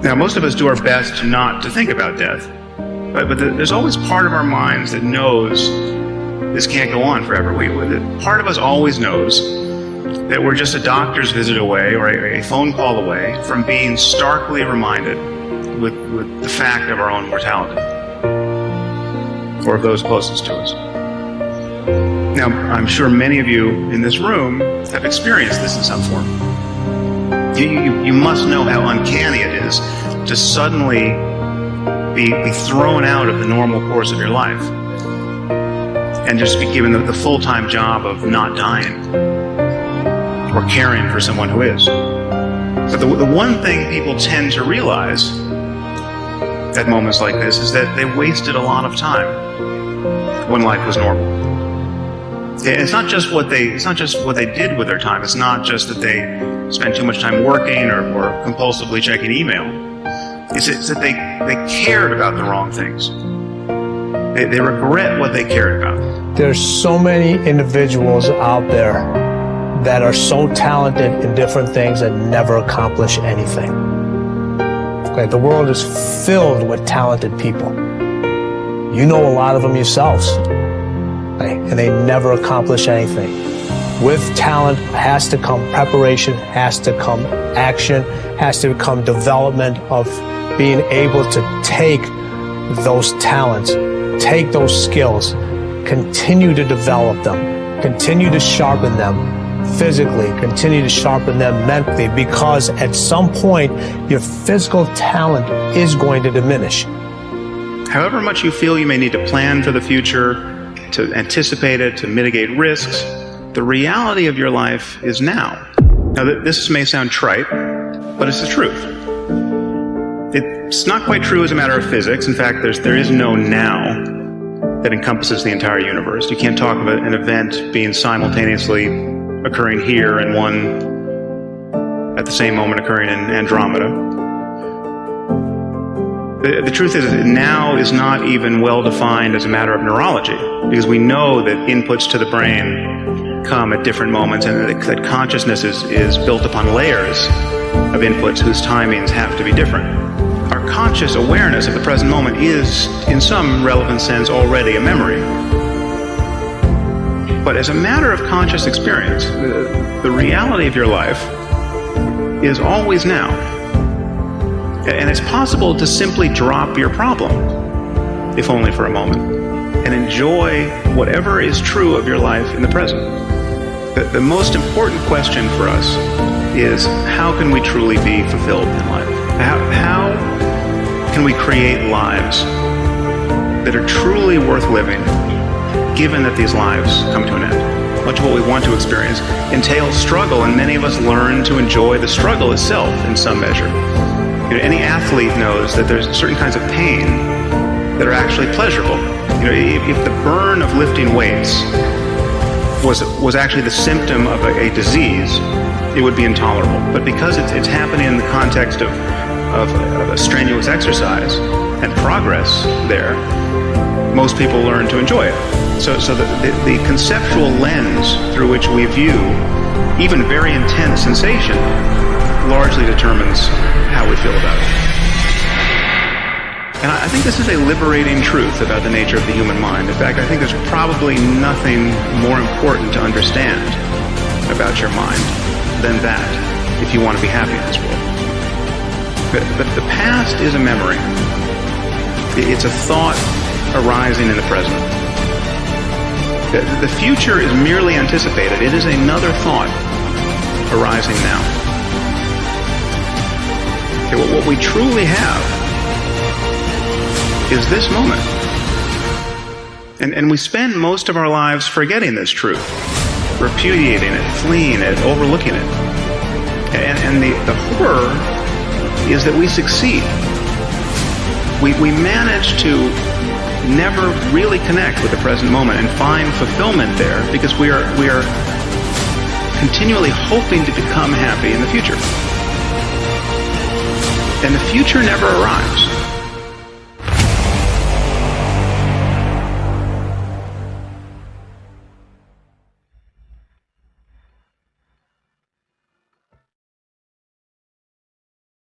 Now, most of us do our best not to think about death, but there's always part of our minds that knows this can't go on forever. Part of us always knows that we're just a doctor's visit away or a phone call away from being starkly reminded with the fact of our own mortality, or of those closest to us. Now, I'm sure many of you in this room have experienced this in some form. You must know how uncanny it is to suddenly be thrown out of the normal course of your life and just be given the full-time job of not dying or caring for someone who is. But the one thing people tend to realize at moments like this is that they wasted a lot of time when life was normal. It's not just what they did with their time. It's not just that they spent too much time working or compulsively checking email. It's that they cared about the wrong things. They regret what they cared about. There's so many individuals out there that are so talented in different things that never accomplish anything. Okay, the world is filled with talented people. You know a lot of them yourselves. Okay, and they never accomplish anything. With talent has to come preparation, has to come action, has to come development of being able to take those talents, take those skills, continue to develop them, continue to sharpen them physically, continue to sharpen them mentally, because at some point your physical talent is going to diminish. However much you feel you may need to plan for the future, to anticipate it, to mitigate risks, the reality of your life is now. Now, this may sound trite, but it's the truth. It's not quite true as a matter of physics. In fact, there is no now that encompasses the entire universe. You can't talk about an event being simultaneously occurring here and one at the same moment occurring in Andromeda. The truth is that now is not even well defined as a matter of neurology, because we know that inputs to the brain come at different moments, and that consciousness is built upon layers of inputs whose timings have to be different. Our conscious awareness of the present moment is, in some relevant sense, already a memory. But as a matter of conscious experience, the reality of your life is always now. And it's possible to simply drop your problem, if only for a moment, and enjoy whatever is true of your life in the present. The most important question for us is, how can we truly be fulfilled in life? How can we create lives that are truly worth living, given that these lives come to an end? Much of what we want to experience entails struggle, and many of us learn to enjoy the struggle itself in some measure. Any athlete knows that there's certain kinds of pain that are actually pleasurable. If the burn of lifting weights was actually the symptom of a disease, it would be intolerable. But because it's happening in the context of a strenuous exercise and progress there, most people learn to enjoy it. So the conceptual lens through which we view even very intense sensation largely determines how we feel about it. And I think this is a liberating truth about the nature of the human mind. In fact, I think there's probably nothing more important to understand about your mind than that, if you want to be happy in this world. But the past is a memory. It's a thought arising in the present. The future is merely anticipated. It is another thought arising now. What we truly have is this moment. And we spend most of our lives forgetting this truth, repudiating it, fleeing it, overlooking it. And the horror is that we succeed. We manage to never really connect with the present moment and find fulfillment there, because we are continually hoping to become happy in the future. And the future never arrives.